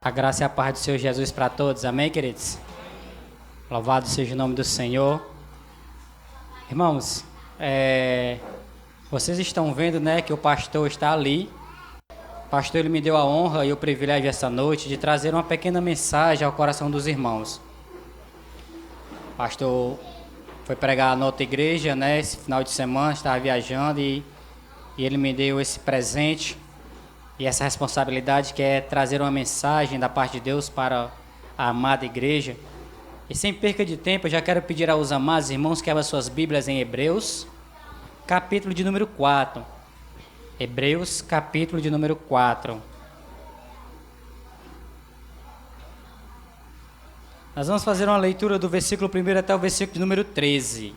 A graça e a paz do Senhor Jesus para todos, amém, queridos? Louvado seja o nome do Senhor. Irmãos, vocês estão vendo, né, que o pastor está ali. O pastor, ele me deu a honra e o privilégio essa noite de trazer uma pequena mensagem ao coração dos irmãos. O pastor foi pregar na outra igreja, né, esse final de semana, estava viajando e ele me deu esse presente e essa responsabilidade que é trazer uma mensagem da parte de Deus para a amada igreja. E sem perca de tempo, eu já quero pedir aos amados irmãos que abram suas Bíblias em Hebreus, capítulo de número 4. Hebreus, capítulo de número 4. Nós vamos fazer uma leitura do versículo 1 até o versículo de número 13.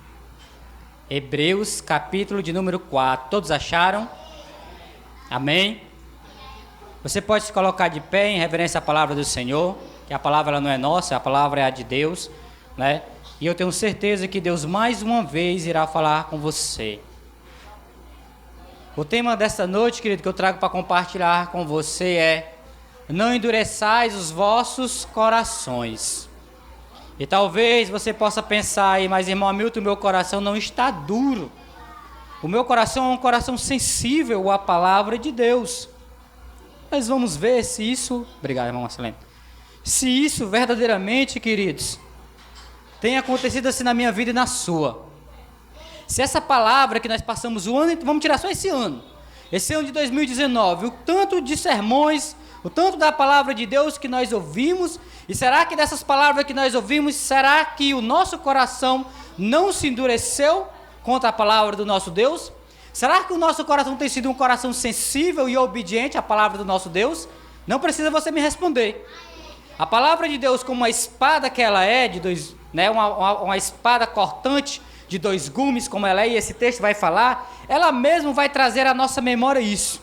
Hebreus, capítulo de número 4. Todos acharam? Amém? Você pode se colocar de pé em reverência à palavra do Senhor, que a palavra ela não é nossa, a palavra é a de Deus, né? E eu tenho certeza que Deus mais uma vez irá falar com você. O tema desta noite, querido, que eu trago para compartilhar com você é: não endureçais os vossos corações. E talvez você possa pensar aí, mas irmão Hamilton, o meu coração não está duro. O meu coração é um coração sensível à palavra de Deus. Mas vamos ver se isso... Obrigado, irmão Marcelino. Se isso verdadeiramente, queridos, tem acontecido assim na minha vida e na sua. Se essa palavra que nós passamos o ano... Vamos tirar só esse ano de 2019, o tanto de sermões, o tanto da palavra de Deus que nós ouvimos, e será que dessas palavras que nós ouvimos, será que o nosso coração não se endureceu contra a palavra do nosso Deus? Será que o nosso coração tem sido um coração sensível e obediente à palavra do nosso Deus? Não precisa você me responder. A palavra de Deus, como uma espada que ela é, uma espada cortante de dois gumes, como ela é, e esse texto vai falar, ela mesmo vai trazer à nossa memória isso.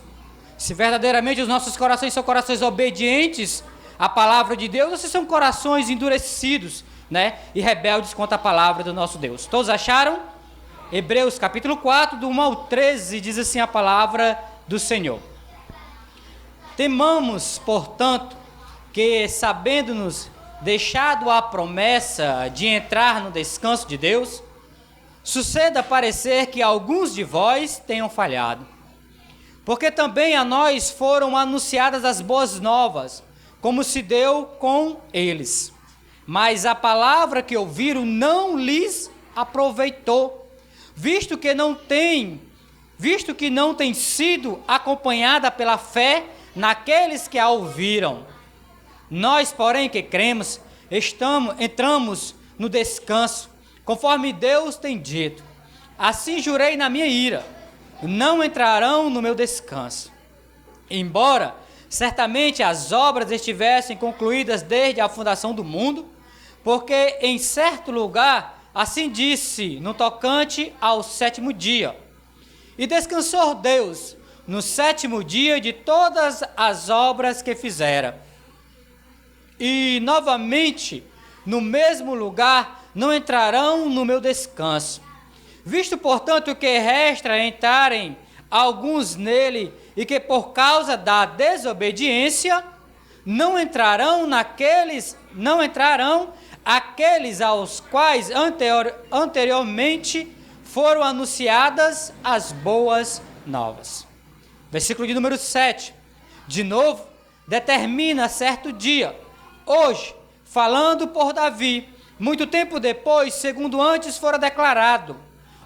Se verdadeiramente os nossos corações são corações obedientes à palavra de Deus, ou se são corações endurecidos, e rebeldes contra a palavra do nosso Deus. Todos acharam? Hebreus capítulo 4, do 1 ao 13, diz assim a palavra do Senhor. Temamos, portanto, que, sabendo-nos deixado a promessa de entrar no descanso de Deus, suceda parecer que alguns de vós tenham falhado. Porque também a nós foram anunciadas as boas novas, como se deu com eles. Mas a palavra que ouviram não lhes aproveitou, visto que não tem sido acompanhada pela fé naqueles que a ouviram. Nós, porém, que cremos, entramos no descanso, conforme Deus tem dito. Assim jurei na minha ira: não entrarão no meu descanso. Embora certamente as obras estivessem concluídas desde a fundação do mundo, porque em certo lugar assim disse no tocante ao sétimo dia: e descansou Deus no sétimo dia de todas as obras que fizera. E novamente, no mesmo lugar, não entrarão no meu descanso. Visto, portanto, que resta entrarem alguns nele, e que por causa da desobediência não entrarão aqueles aos quais anteriormente foram anunciadas as boas novas. Versículo de número 7. De novo, determina certo dia, hoje, falando por Davi, muito tempo depois, segundo antes fora declarado: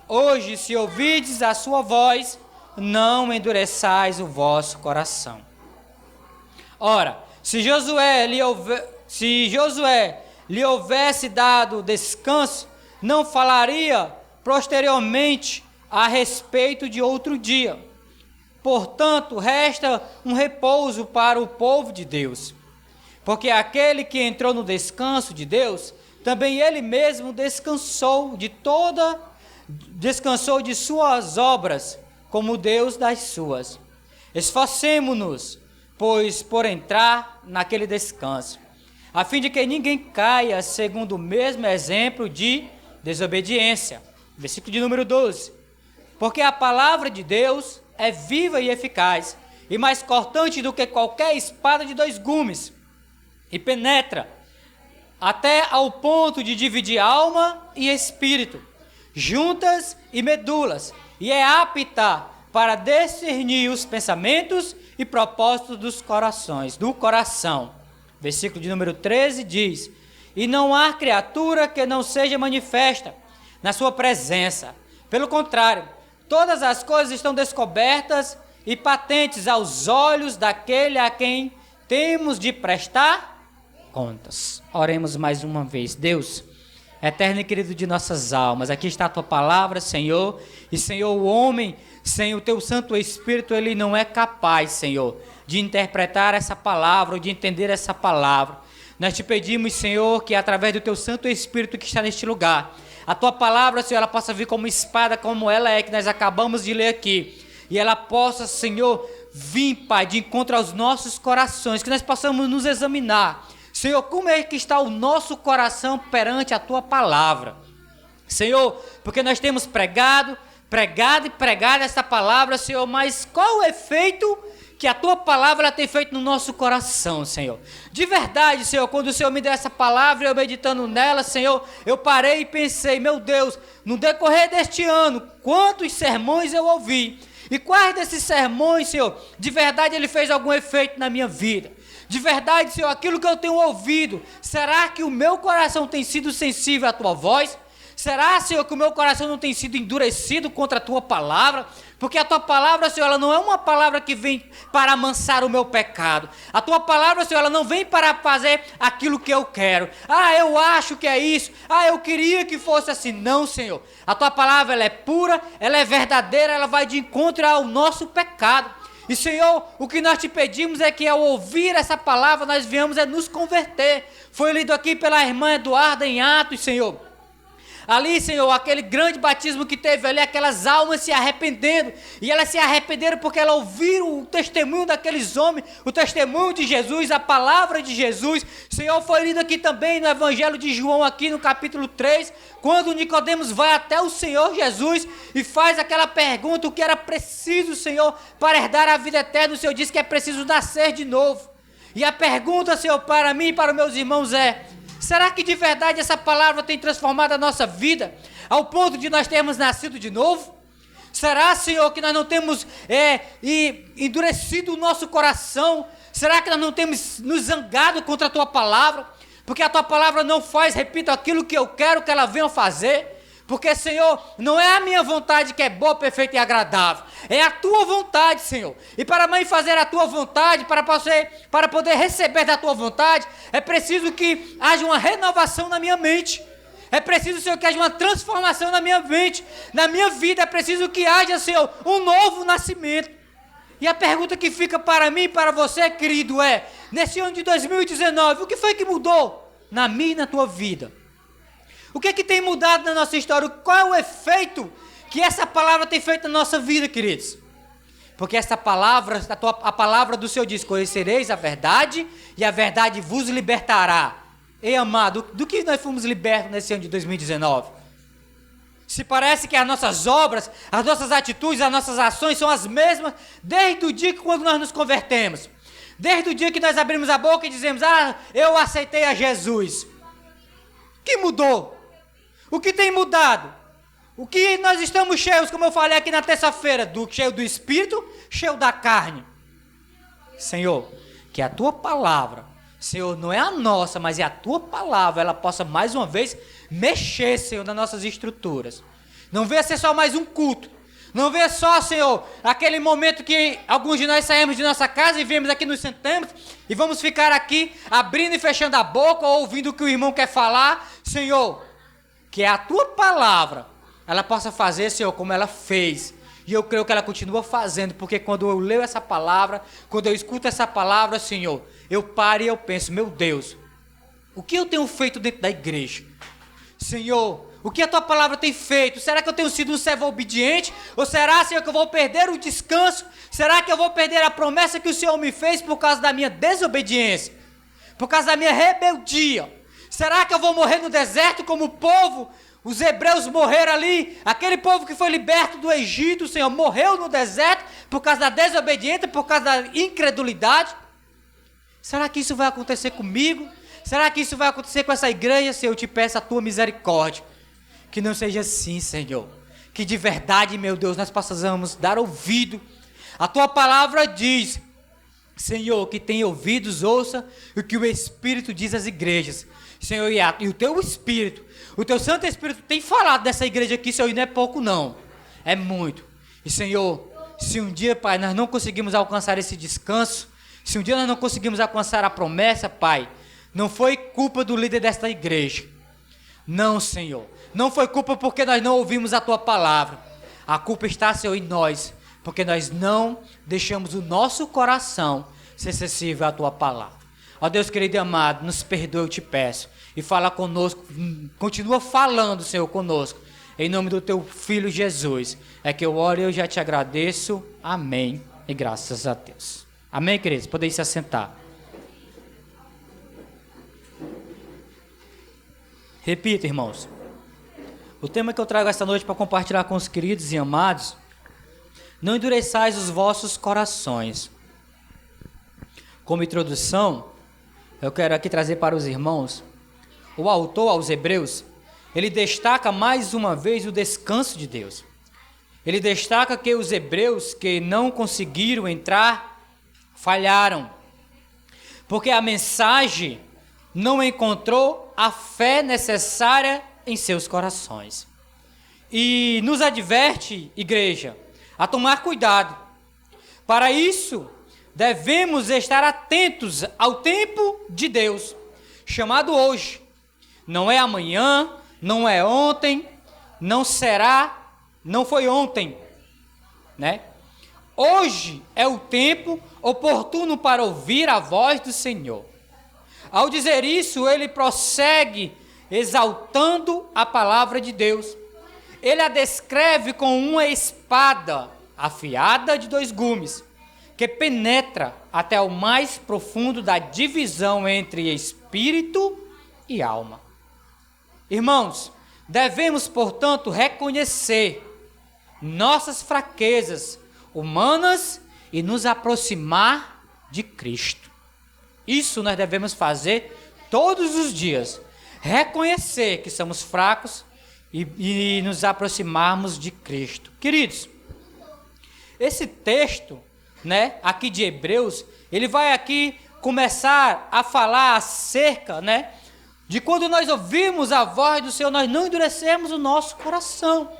hoje, se ouvides a sua voz, não endureçais o vosso coração. Ora, se Josué lhe houvesse dado descanso, não falaria posteriormente a respeito de outro dia. Portanto, resta um repouso para o povo de Deus. Porque aquele que entrou no descanso de Deus, também ele mesmo descansou de suas obras, como Deus das suas. Esforcemo-nos, pois, por entrar naquele descanso, a fim de que ninguém caia segundo o mesmo exemplo de desobediência. Versículo de número 12. Porque a palavra de Deus é viva e eficaz, e mais cortante do que qualquer espada de dois gumes, e penetra até ao ponto de dividir alma e espírito, juntas e medulas, e é apta para discernir os pensamentos e propósitos dos corações, do coração. Versículo de número 13 diz: e não há criatura que não seja manifesta na sua presença. Pelo contrário, todas as coisas estão descobertas e patentes aos olhos daquele a quem temos de prestar contas. Oremos mais uma vez. Deus, eterno e querido de nossas almas, aqui está a tua palavra, Senhor, e Senhor, o homem sem o teu Santo Espírito, ele não é capaz, Senhor, de interpretar essa palavra ou de entender essa palavra. Nós te pedimos, Senhor, que através do teu Santo Espírito que está neste lugar, a tua palavra, Senhor, ela possa vir como espada, como ela é, que nós acabamos de ler aqui, e ela possa, Senhor, vir, Pai, de encontro aos nossos corações, que nós possamos nos examinar, Senhor, como é que está o nosso coração perante a tua palavra, Senhor, porque nós temos pregado essa palavra, Senhor, mas qual o efeito que a tua palavra tem feito no nosso coração, Senhor? De verdade, Senhor, quando o Senhor me deu essa palavra, eu meditando nela, Senhor, eu parei e pensei, meu Deus, no decorrer deste ano, quantos sermões eu ouvi, e quais desses sermões, Senhor, de verdade ele fez algum efeito na minha vida? De verdade, Senhor, aquilo que eu tenho ouvido, será que o meu coração tem sido sensível à tua voz? Será, Senhor, que o meu coração não tem sido endurecido contra a tua palavra? Porque a tua palavra, Senhor, ela não é uma palavra que vem para amansar o meu pecado. A tua palavra, Senhor, ela não vem para fazer aquilo que eu quero. Ah, eu acho que é isso. Ah, eu queria que fosse assim. Não, Senhor. A tua palavra, ela é pura, ela é verdadeira, ela vai de encontro ao nosso pecado. E, Senhor, o que nós te pedimos é que ao ouvir essa palavra, nós viemos nos converter. Foi lido aqui pela irmã Eduarda em Atos, Senhor. Ali, Senhor, aquele grande batismo que teve ali, aquelas almas se arrependendo, e elas se arrependeram porque elas ouviram o testemunho daqueles homens, o testemunho de Jesus, a palavra de Jesus. Senhor, foi lido aqui também no Evangelho de João, aqui no capítulo 3, quando Nicodemos vai até o Senhor Jesus e faz aquela pergunta, o que era preciso, Senhor, para herdar a vida eterna. O Senhor diz que é preciso nascer de novo. E a pergunta, Senhor, para mim e para os meus irmãos é: será que de verdade essa palavra tem transformado a nossa vida ao ponto de nós termos nascido de novo? Será, Senhor, que nós não temos endurecido o nosso coração? Será que nós não temos nos zangado contra a tua palavra? Porque a tua palavra não faz, repito, aquilo que eu quero que ela venha fazer. Porque, Senhor, não é a minha vontade que é boa, perfeita e agradável. É a tua vontade, Senhor. E para mãe fazer a tua vontade, para poder receber da tua vontade, é preciso que haja uma renovação na minha mente. É preciso, Senhor, que haja uma transformação na minha mente. Na minha vida é preciso que haja, Senhor, um novo nascimento. E a pergunta que fica para mim e para você, querido, é: nesse ano de 2019, o que foi que mudou na minha e na tua vida? O que é que tem mudado na nossa história? Qual é o efeito que essa palavra tem feito na nossa vida, queridos? Porque essa palavra, a palavra do Senhor diz: conhecereis a verdade e a verdade vos libertará. Ei, amado, do que nós fomos libertos nesse ano de 2019? Se parece que as nossas obras, as nossas atitudes, as nossas ações são as mesmas desde o dia que quando nós nos convertemos. Desde o dia que nós abrimos a boca e dizemos: ah, eu aceitei a Jesus. O que mudou? O que tem mudado? O que nós estamos cheios, como eu falei aqui na terça-feira, cheio do Espírito, cheio da carne. Senhor, que a tua palavra, Senhor, não é a nossa, mas é a tua palavra, ela possa mais uma vez mexer, Senhor, nas nossas estruturas. Não venha ser só mais um culto. Não venha só, Senhor, aquele momento que alguns de nós saímos de nossa casa e viemos aqui, nos sentamos e vamos ficar aqui abrindo e fechando a boca, ou ouvindo o que o irmão quer falar. Senhor, que a tua palavra, ela possa fazer, Senhor, como ela fez. E eu creio que ela continua fazendo, porque quando eu leio essa palavra, quando eu escuto essa palavra, Senhor, eu paro e eu penso: meu Deus, o que eu tenho feito dentro da igreja? Senhor, o que a tua palavra tem feito? Será que eu tenho sido um servo obediente? Ou será, Senhor, que eu vou perder o descanso? Será que eu vou perder a promessa que o Senhor me fez por causa da minha desobediência? Por causa da minha rebeldia? Será que eu vou morrer no deserto como o povo? Os hebreus morreram ali, aquele povo que foi liberto do Egito, Senhor, morreu no deserto por causa da desobediência, por causa da incredulidade. Será que isso vai acontecer comigo? Será que isso vai acontecer com essa igreja? Senhor, eu te peço a tua misericórdia. Que não seja assim, Senhor. Que de verdade, meu Deus, nós possamos dar ouvido. A tua palavra diz, Senhor, que tem ouvidos, ouça o que o Espírito diz às igrejas. Senhor, e o teu Espírito, o teu Santo Espírito tem falado dessa igreja aqui, Senhor, e não é pouco não, é muito. E Senhor, se um dia, Pai, nós não conseguimos alcançar esse descanso, se um dia nós não conseguimos alcançar a promessa, Pai, não foi culpa do líder desta igreja. Não, Senhor. Não foi culpa porque nós não ouvimos a tua palavra. A culpa está, Senhor, em nós, porque nós não deixamos o nosso coração ser sensível à tua palavra. Ó Deus querido e amado, nos perdoe, eu te peço. E fala conosco, continua falando, Senhor, conosco. Em nome do teu Filho Jesus. É que eu oro e eu já te agradeço. Amém. E graças a Deus. Amém, queridos? Podem se assentar. Repita, irmãos. O tema que eu trago esta noite para compartilhar com os queridos e amados: não endureçais os vossos corações. Como introdução, eu quero aqui trazer para os irmãos, o autor aos Hebreus, ele destaca mais uma vez o descanso de Deus. Ele destaca que os hebreus que não conseguiram entrar, falharam. Porque a mensagem não encontrou a fé necessária em seus corações. E nos adverte, igreja, a tomar cuidado. Para isso, devemos estar atentos ao tempo de Deus, chamado hoje. Não é amanhã, não é ontem, não será, não foi ontem, né? Hoje é o tempo oportuno para ouvir a voz do Senhor. Ao dizer isso, ele prossegue exaltando a palavra de Deus. Ele a descreve com uma espada afiada de 2 gumes, que penetra até o mais profundo da divisão entre espírito e alma. Irmãos, devemos, portanto, reconhecer nossas fraquezas humanas e nos aproximar de Cristo. Isso nós devemos fazer todos os dias. Reconhecer que somos fracos e nos aproximarmos de Cristo. Queridos, esse texto, né, aqui de Hebreus, ele vai aqui começar a falar acerca, né, de quando nós ouvimos a voz do Senhor, nós não endurecemos o nosso coração.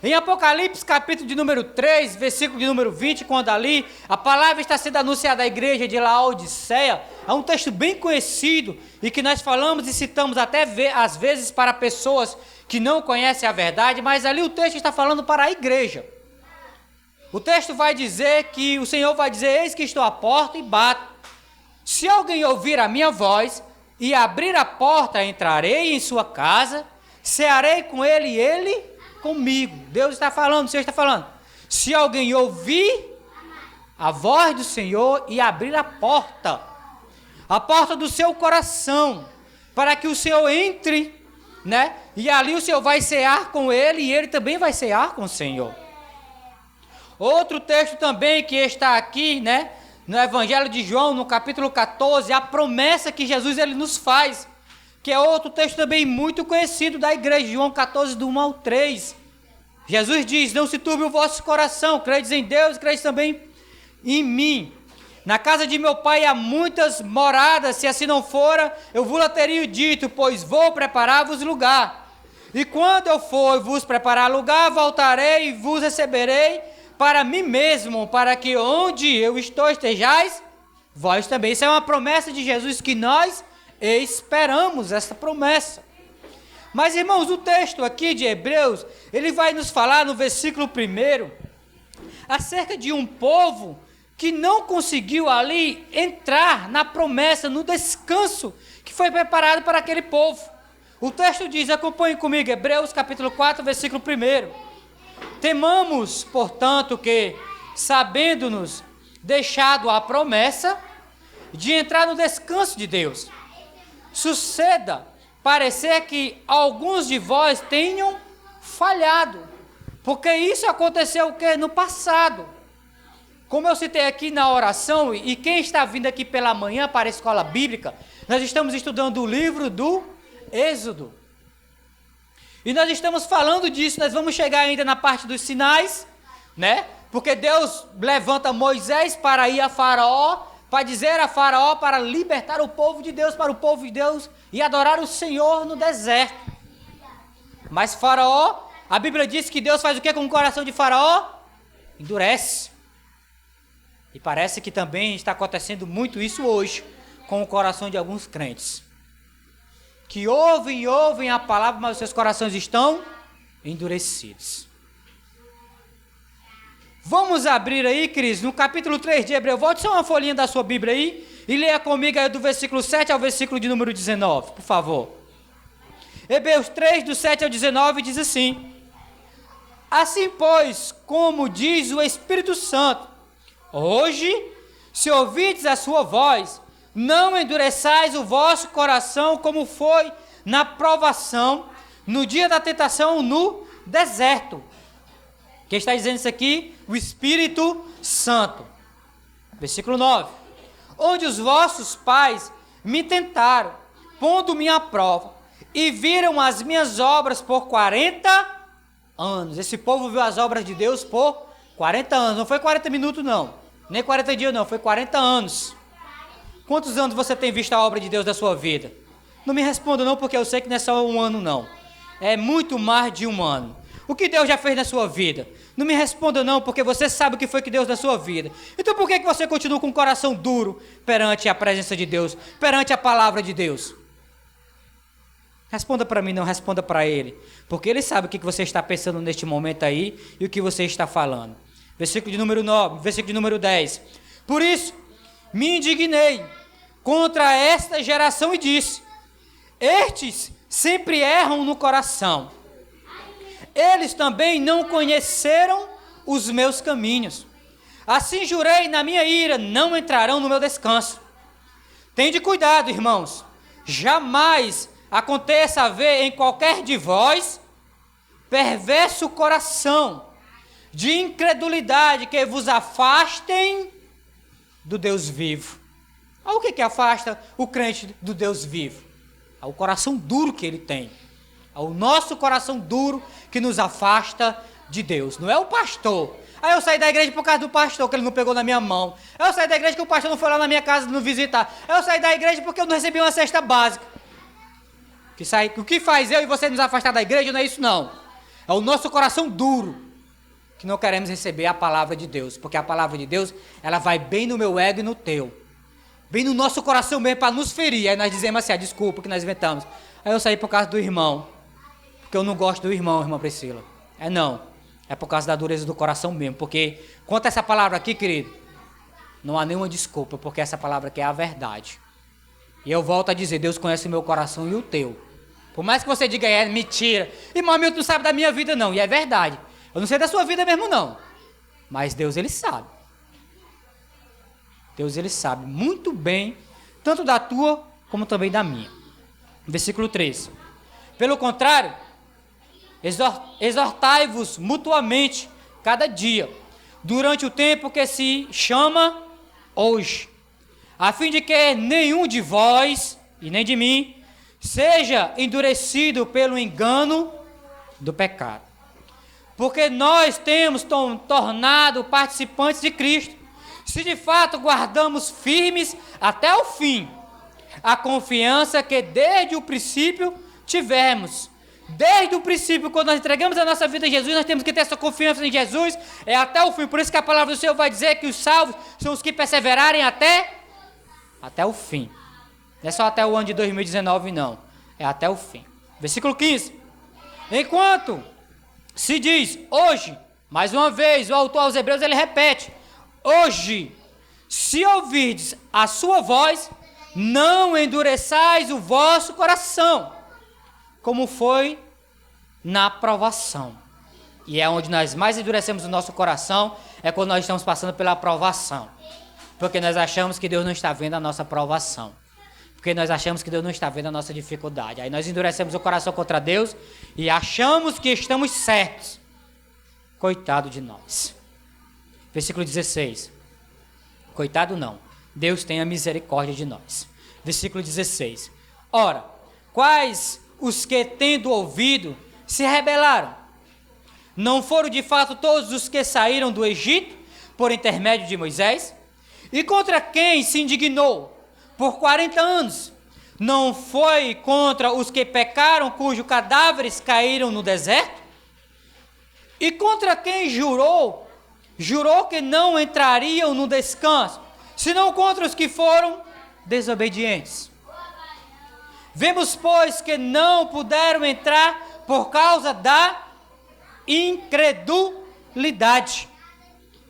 Em Apocalipse, capítulo de número 3, versículo de número 20, quando ali a palavra está sendo anunciada à igreja de Laodiceia, é um texto bem conhecido e que nós falamos e citamos até às vezes para pessoas que não conhecem a verdade, mas ali o texto está falando para a igreja. O texto vai dizer que o Senhor vai dizer: eis que estou à porta e bato. Se alguém ouvir a minha voz e abrir a porta, entrarei em sua casa, cearei com ele e ele comigo. Deus está falando, o Senhor está falando. Se alguém ouvir a voz do Senhor e abrir a porta do seu coração, para que o Senhor entre, né? E ali o Senhor vai cear com ele e ele também vai cear com o Senhor. Outro texto também que está aqui, né, no Evangelho de João, no capítulo 14, a promessa que Jesus ele nos faz, que é outro texto também muito conhecido da igreja, João 14, do 1 ao 3. Jesus diz: não se turbe o vosso coração, credes em Deus, credes também em mim. Na casa de meu pai há muitas moradas, se assim não fora, eu vos teria dito, pois vou preparar-vos lugar. E quando eu for vos preparar lugar, voltarei e vos receberei para mim mesmo, para que onde eu estou estejais, vós também. Isso é uma promessa de Jesus que nós esperamos, essa promessa. Mas, irmãos, o texto aqui de Hebreus, ele vai nos falar no versículo 1 acerca de um povo que não conseguiu ali entrar na promessa, no descanso que foi preparado para aquele povo. O texto diz, acompanhe comigo, Hebreus capítulo 4, versículo 1. Temamos, portanto, que, sabendo-nos deixado a promessa de entrar no descanso de Deus, suceda parecer que alguns de vós tenham falhado, porque isso aconteceu o quê? No passado. Como eu citei aqui na oração, e quem está vindo aqui pela manhã para a escola bíblica, nós estamos estudando o livro do Êxodo. E nós estamos falando disso, nós vamos chegar ainda na parte dos sinais, né? Porque Deus levanta Moisés para ir a Faraó, para dizer a Faraó para libertar o povo de Deus, para o povo de Deus e adorar o Senhor no deserto. Mas Faraó, a Bíblia diz que Deus faz o que com o coração de Faraó? Endurece. E parece que também está acontecendo muito isso hoje com o coração de alguns crentes. Que ouvem a palavra, mas os seus corações estão endurecidos. Vamos abrir aí, Cris, no capítulo 3 de Hebreus. Volte só uma folhinha da sua Bíblia aí e leia comigo aí do versículo 7 ao versículo de número 19, por favor. Hebreus 3, do 7 ao 19, diz assim: assim, pois, como diz o Espírito Santo, hoje, se ouvides a sua voz, não endureçais o vosso coração como foi na provação, no dia da tentação no deserto. Quem está dizendo isso aqui? O Espírito Santo. Versículo 9. Onde os vossos pais me tentaram, pondo-me à prova, e viram as minhas obras por 40 anos. Esse povo viu as obras de Deus por 40 anos. Não foi 40 minutos, não. Nem 40 dias, não. Foi 40 anos. Quantos anos você tem visto a obra de Deus da sua vida? Não me responda não, porque eu sei que não é só um ano, não. É muito mais de um ano. O que Deus já fez na sua vida? Não me responda não, porque você sabe o que foi que Deus na sua vida. Então por que você continua com o coração duro perante a presença de Deus, perante a palavra de Deus? Responda para mim, não responda para Ele. Porque Ele sabe o que você está pensando neste momento aí e o que você está falando. Versículo de número 9, versículo de número 10. Por isso, me indignei contra esta geração e disse: estes sempre erram no coração. Eles também não conheceram os meus caminhos. Assim jurei na minha ira, não entrarão no meu descanso. Tende cuidado, irmãos. Jamais aconteça haver em qualquer de vós perverso coração de incredulidade que vos afastem do Deus vivo. O que afasta o crente do Deus vivo? O coração duro que ele tem. O nosso coração duro que nos afasta de Deus. Não é o pastor. Aí eu saí da igreja por causa do pastor, que ele não pegou na minha mão. Eu saí da igreja que o pastor não foi lá na minha casa nos visitar. Eu saí da igreja porque eu não recebi uma cesta básica. O que faz eu e você nos afastar da igreja não é isso não. É o nosso coração duro, que não queremos receber a palavra de Deus. Porque a palavra de Deus, ela vai bem no meu ego e no teu. Bem no nosso coração mesmo, para nos ferir. Aí nós dizemos assim, desculpa que nós inventamos. Aí eu saí por causa do irmão. Porque eu não gosto do irmão, irmã Priscila. Não. É por causa da dureza do coração mesmo. Porque, quanto a essa palavra aqui, querido, não há nenhuma desculpa, porque essa palavra aqui é a verdade. E eu volto a dizer, Deus conhece o meu coração e o teu. Por mais que você diga, é mentira. Irmão, tu não sabe da minha vida não. E é verdade. Eu não sei da sua vida mesmo não. Mas Deus, Ele sabe. Deus, Ele sabe muito bem, tanto da tua, como também da minha. Versículo 13. Pelo contrário, exortai-vos mutuamente, cada dia, durante o tempo que se chama hoje, a fim de que nenhum de vós, e nem de mim, seja endurecido pelo engano do pecado. Porque nós temos tornado participantes de Cristo, se de fato guardamos firmes até o fim a confiança que desde o princípio tivemos. Desde o princípio, quando nós entregamos a nossa vida a Jesus, nós temos que ter essa confiança em Jesus, é até o fim. Por isso que a palavra do Senhor vai dizer que os salvos são os que perseverarem até o fim. Não é só até o ano de 2019, não. É até o fim. Versículo 15. Enquanto se diz hoje, mais uma vez, o autor aos Hebreus, ele repete: hoje, se ouvirdes a sua voz, não endureçais o vosso coração, como foi na provação. E é onde nós mais endurecemos o nosso coração, é quando nós estamos passando pela provação. Porque nós achamos que Deus não está vendo a nossa provação. Porque nós achamos que Deus não está vendo a nossa dificuldade. Aí nós endurecemos o coração contra Deus e achamos que estamos certos. Coitado de nós. Versículo 16. Coitado não. Deus tenha misericórdia de nós. Versículo 16. Ora, quais os que, tendo ouvido, se rebelaram? Não foram de fato todos os que saíram do Egito, por intermédio de Moisés? E contra quem se indignou por 40 anos? Não foi contra os que pecaram, cujos cadáveres caíram no deserto? E contra quem jurou que não entrariam no descanso, senão contra os que foram desobedientes. Vemos, pois, que não puderam entrar por causa da incredulidade.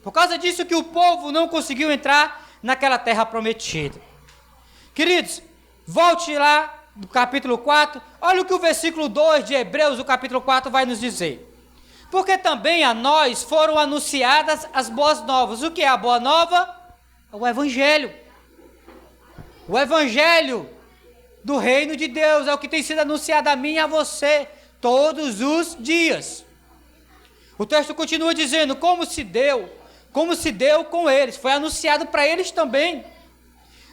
Por causa disso que o povo não conseguiu entrar naquela terra prometida. Queridos, volte lá no capítulo 4, olha o que o versículo 2 de Hebreus, do capítulo 4, vai nos dizer. Porque também a nós foram anunciadas as boas novas. O que é a boa nova? O Evangelho. O Evangelho do reino de Deus é o que tem sido anunciado a mim e a você todos os dias. O texto continua dizendo, como se deu com eles, foi anunciado para eles também.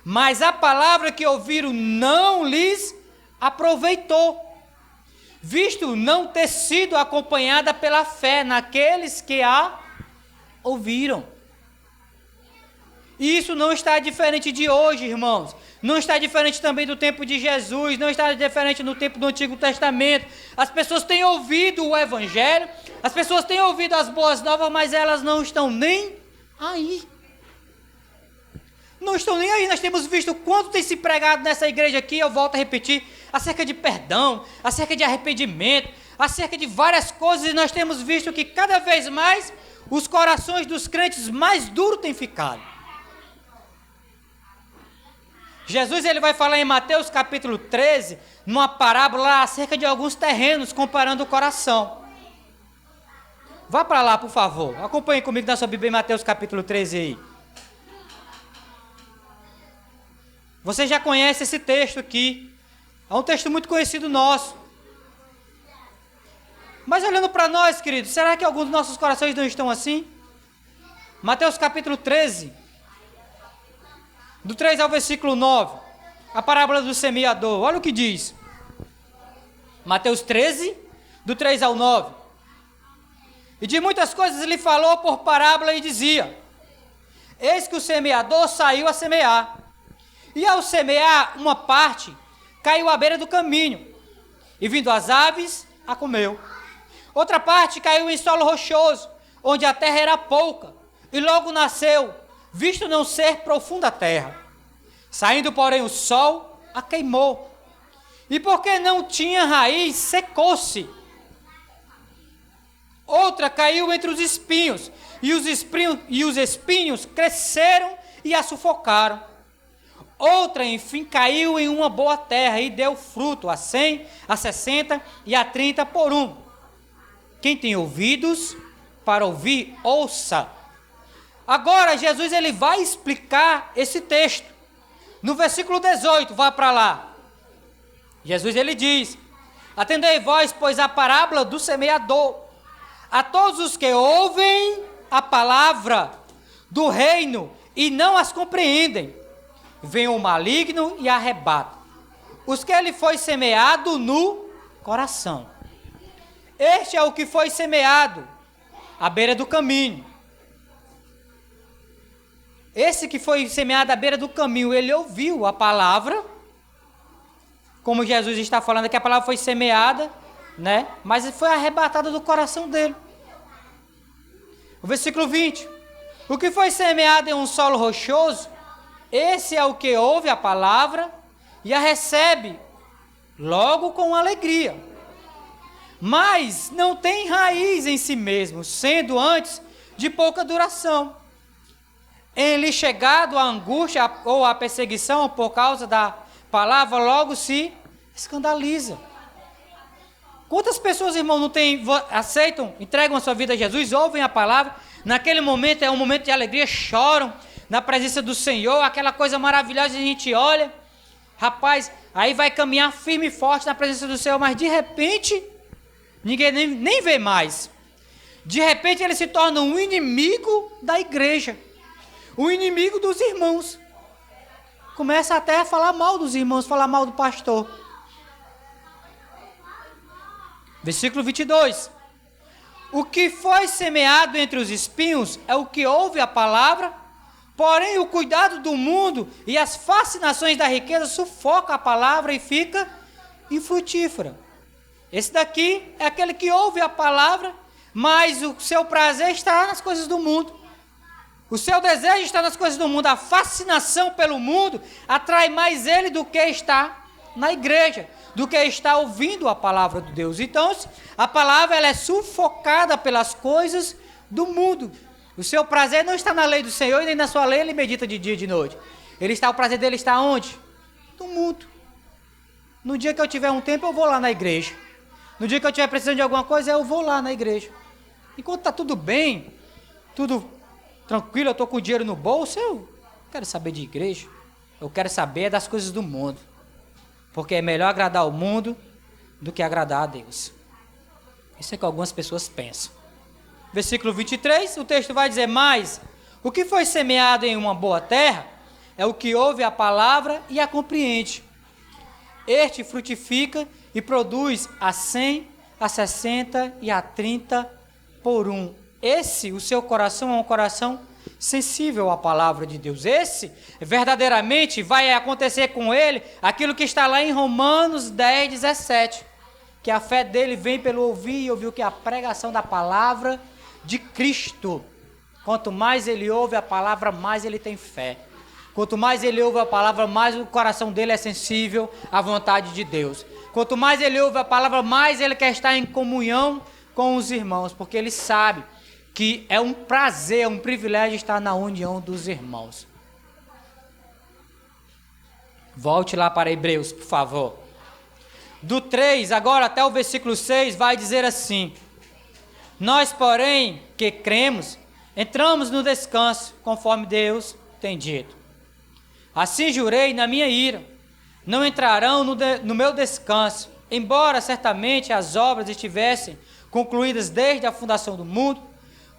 Mas a palavra que ouviram não lhes aproveitou, visto não ter sido acompanhada pela fé naqueles que a ouviram. E isso não está diferente de hoje, irmãos. Não está diferente também do tempo de Jesus, não está diferente no tempo do Antigo Testamento. As pessoas têm ouvido o Evangelho, as pessoas têm ouvido as boas novas, mas elas não estão nem aí. Não estão nem aí. Nós temos visto quanto tem se pregado nessa igreja aqui, eu volto a repetir, acerca de perdão, acerca de arrependimento, acerca de várias coisas, e nós temos visto que cada vez mais os corações dos crentes mais duros têm ficado. Jesus ele vai falar em Mateus capítulo 13, numa parábola lá, acerca de alguns terrenos, comparando o coração. Vá para lá, por favor. Acompanhe comigo na sua Bíblia em Mateus capítulo 13 aí. Você já conhece esse texto aqui. É um texto muito conhecido nosso. Mas olhando para nós, queridos, será que alguns dos nossos corações não estão assim? Mateus capítulo 13, do 3 ao versículo 9, a parábola do semeador. Olha o que diz. Mateus 13, do 3 ao 9. E de muitas coisas lhe falou por parábola e dizia: eis que o semeador saiu a semear. E ao semear, uma parte caiu à beira do caminho, e vindo as aves, a comeu. Outra parte caiu em solo rochoso, onde a terra era pouca, e logo nasceu, visto não ser profunda a terra. Saindo, porém, o sol, a queimou. E porque não tinha raiz, secou-se. Outra caiu entre os espinhos, e os espinhos cresceram e a sufocaram. Outra, enfim, caiu em uma boa terra e deu fruto a 100, a 60 e a 30 por um. Quem tem ouvidos para ouvir, ouça. Agora, Jesus ele vai explicar esse texto. No versículo 18, vá para lá. Jesus ele diz: atendei vós, pois, a parábola do semeador. A todos os que ouvem a palavra do reino e não as compreendem, vem o maligno e arrebata os que lhe foi semeado no coração. Este é o que foi semeado à beira do caminho. Esse que foi semeado à beira do caminho, ele ouviu a palavra, como Jesus está falando aqui, a palavra foi semeada, né? Mas foi arrebatada do coração dele. O versículo 20. O que foi semeado em um solo rochoso, esse é o que ouve a palavra e a recebe logo com alegria. Mas não tem raiz em si mesmo, sendo antes de pouca duração. Em lhe chegado a angústia ou a perseguição por causa da palavra, logo se escandaliza. Quantas pessoas, irmão, aceitam, entregam a sua vida a Jesus, ouvem a palavra, naquele momento é um momento de alegria, choram na presença do Senhor, aquela coisa maravilhosa, a gente olha, rapaz, aí vai caminhar firme e forte na presença do Senhor, mas de repente, ninguém nem vê mais. De repente ele se torna um inimigo da igreja. o inimigo dos irmãos. Começa até a falar mal dos irmãos, falar mal do pastor. Versículo 22. O que foi semeado entre os espinhos é o que ouve a palavra, porém o cuidado do mundo e as fascinações da riqueza sufocam a palavra e fica infrutífera. Esse daqui é aquele que ouve a palavra, mas o seu prazer está nas coisas do mundo. O seu desejo está nas coisas do mundo. A fascinação pelo mundo atrai mais ele do que está na igreja, do que está ouvindo a palavra de Deus. Então, a palavra ela é sufocada pelas coisas do mundo. O seu prazer não está na lei do Senhor e nem na sua lei ele medita de dia e de noite. O prazer dele está onde? No mundo. No dia que eu tiver um tempo, eu vou lá na igreja. No dia que eu estiver precisando de alguma coisa, eu vou lá na igreja. Enquanto está tudo bem, tudo tranquilo, eu estou com o dinheiro no bolso, eu não quero saber de igreja. Eu quero saber das coisas do mundo. Porque é melhor agradar o mundo do que agradar a Deus. Isso é que algumas pessoas pensam. Versículo 23, o texto vai dizer: mas o que foi semeado em uma boa terra é o que ouve a palavra e a compreende. Este frutifica e produz a 100, a 60 e a 30 por um. O seu coração é um coração sensível à palavra de Deus. Esse, verdadeiramente, vai acontecer com ele aquilo que está lá em Romanos 10, 17. Que a fé dele vem pelo ouvir e ouvir o que é a pregação da palavra de Cristo. Quanto mais ele ouve a palavra, mais ele tem fé. Quanto mais ele ouve a palavra, mais o coração dele é sensível à vontade de Deus. Quanto mais ele ouve a palavra, mais ele quer estar em comunhão com os irmãos, porque ele sabe que é um prazer, é um privilégio estar na união dos irmãos. Volte lá para Hebreus, por favor. Do 3 agora até o versículo 6 vai dizer assim: nós, porém, que cremos, entramos no descanso, conforme Deus tem dito. Assim jurei na minha ira, não entrarão no meu descanso, embora certamente as obras estivessem concluídas desde a fundação do mundo,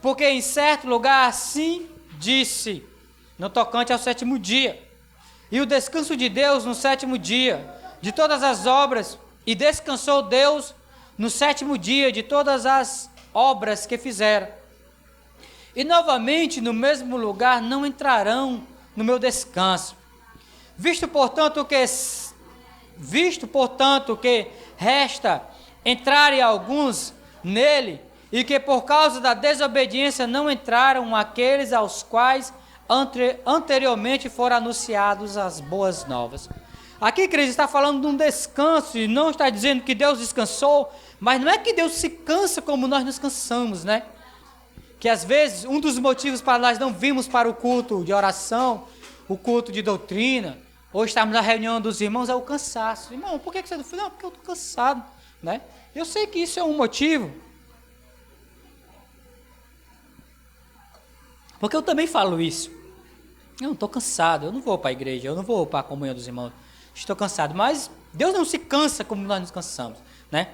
porque em certo lugar assim disse, no tocante ao sétimo dia, e o descanso de Deus no sétimo dia, de todas as obras, e descansou Deus no sétimo dia de todas as obras que fizeram. E novamente no mesmo lugar não entrarão no meu descanso. Visto, portanto, que resta entrarem alguns nele, e que por causa da desobediência não entraram aqueles aos quais anteriormente foram anunciados as boas novas. Aqui, queridos, está falando de um descanso, e não está dizendo que Deus descansou, mas não é que Deus se cansa como nós nos cansamos, né? Que às vezes um dos motivos para nós não virmos para o culto de oração, o culto de doutrina, ou estarmos na reunião dos irmãos, é o cansaço. Irmão, por que você não foi? Não, porque eu estou cansado, né? Eu sei que isso é um motivo, porque eu também falo isso. Eu não estou cansado, eu não vou para a igreja, eu não vou para a comunhão dos irmãos. Estou cansado, mas Deus não se cansa como nós nos cansamos, né?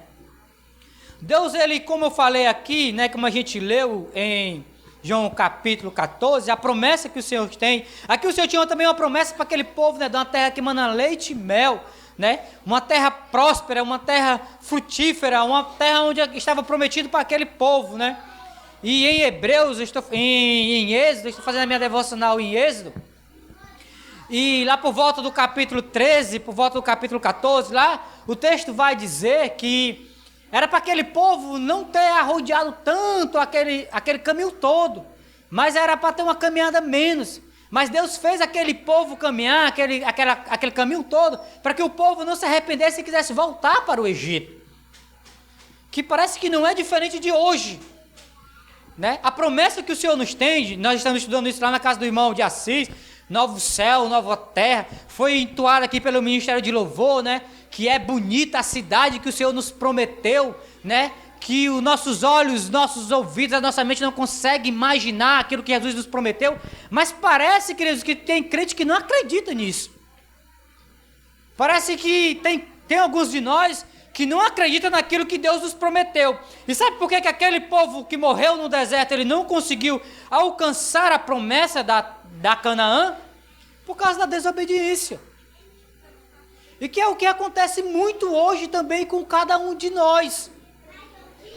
Deus, ele, como eu falei aqui, né, como a gente leu em João capítulo 14, a promessa que o Senhor tem. Aqui o Senhor tinha também uma promessa para aquele povo, né, de uma terra que mana leite e mel, né? Uma terra próspera, uma terra frutífera, uma terra onde estava prometido para aquele povo, né? E em Hebreus, em Êxodo, estou fazendo a minha devocional em Êxodo, e lá por volta do capítulo 13, por volta do capítulo 14, lá o texto vai dizer que era para aquele povo não ter arrodeado tanto aquele caminho todo, mas era para ter uma caminhada menos. Mas Deus fez aquele povo caminhar, aquele caminho todo, para que o povo não se arrependesse e quisesse voltar para o Egito. Que parece que não é diferente de hoje, né? A promessa que o Senhor nos tem, nós estamos estudando isso lá na casa do irmão de Assis, novo céu, nova terra, foi entoado aqui pelo Ministério de Louvor, né? Que é bonita a cidade que o Senhor nos prometeu, né? Que os nossos olhos, nossos ouvidos, a nossa mente não consegue imaginar aquilo que Jesus nos prometeu, mas parece, queridos, que tem crente que não acredita nisso. Parece que tem alguns de nós que não acreditam naquilo que Deus nos prometeu. E sabe por que aquele povo que morreu no deserto, ele não conseguiu alcançar a promessa da Canaã? Por causa da desobediência. E que é o que acontece muito hoje também com cada um de nós.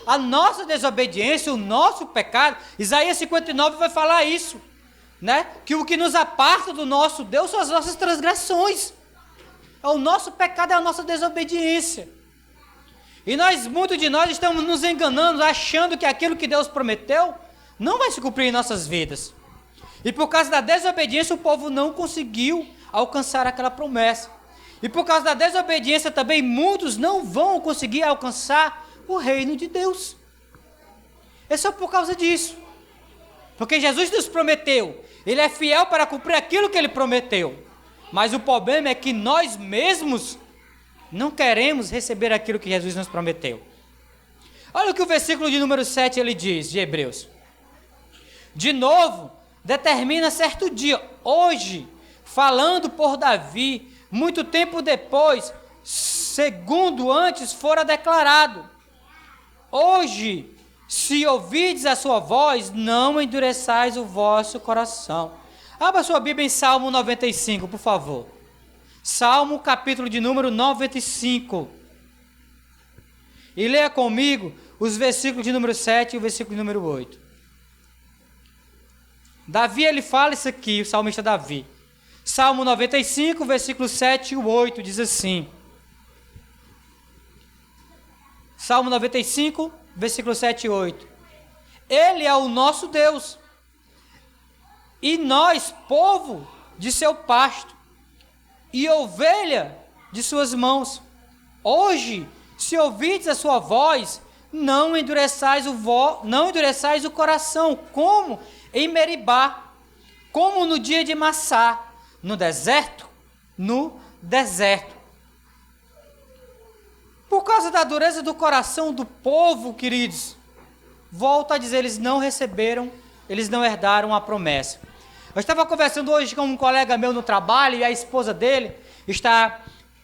A nossa desobediência, o nosso pecado, Isaías 59 vai falar isso, né? Que o que nos aparta do nosso Deus são as nossas transgressões. O nosso pecado é a nossa desobediência. E muitos de nós estamos nos enganando, achando que aquilo que Deus prometeu não vai se cumprir em nossas vidas. E por causa da desobediência, o povo não conseguiu alcançar aquela promessa. E por causa da desobediência também, muitos não vão conseguir alcançar o reino de Deus. É só por causa disso. Porque Jesus nos prometeu, Ele é fiel para cumprir aquilo que Ele prometeu. Mas o problema é que nós mesmos não queremos receber aquilo que Jesus nos prometeu. Olha o que o versículo de número 7 ele diz, de Hebreus. De novo, determina certo dia, hoje, falando por Davi, muito tempo depois, segundo antes fora declarado. Hoje, se ouvides a sua voz, não endureçais o vosso coração. Abra sua Bíblia em Salmo 95, por favor. Salmo, capítulo de número 95. E leia comigo os versículos de número 7 e o versículo de número 8. Davi, ele fala isso aqui, o salmista Davi. Salmo 95, versículos 7 e 8, diz assim. Salmo 95, versículos 7 e 8. Ele é o nosso Deus, e nós, povo de seu pasto, e ovelha de suas mãos. Hoje, se ouvides a sua voz, não endureçais o coração, como em Meribá, como no dia de Massá, no deserto. Por causa da dureza do coração do povo, queridos, volto a dizer, eles não receberam, eles não herdaram a promessa. Eu estava conversando hoje com um colega meu no trabalho e a esposa dele está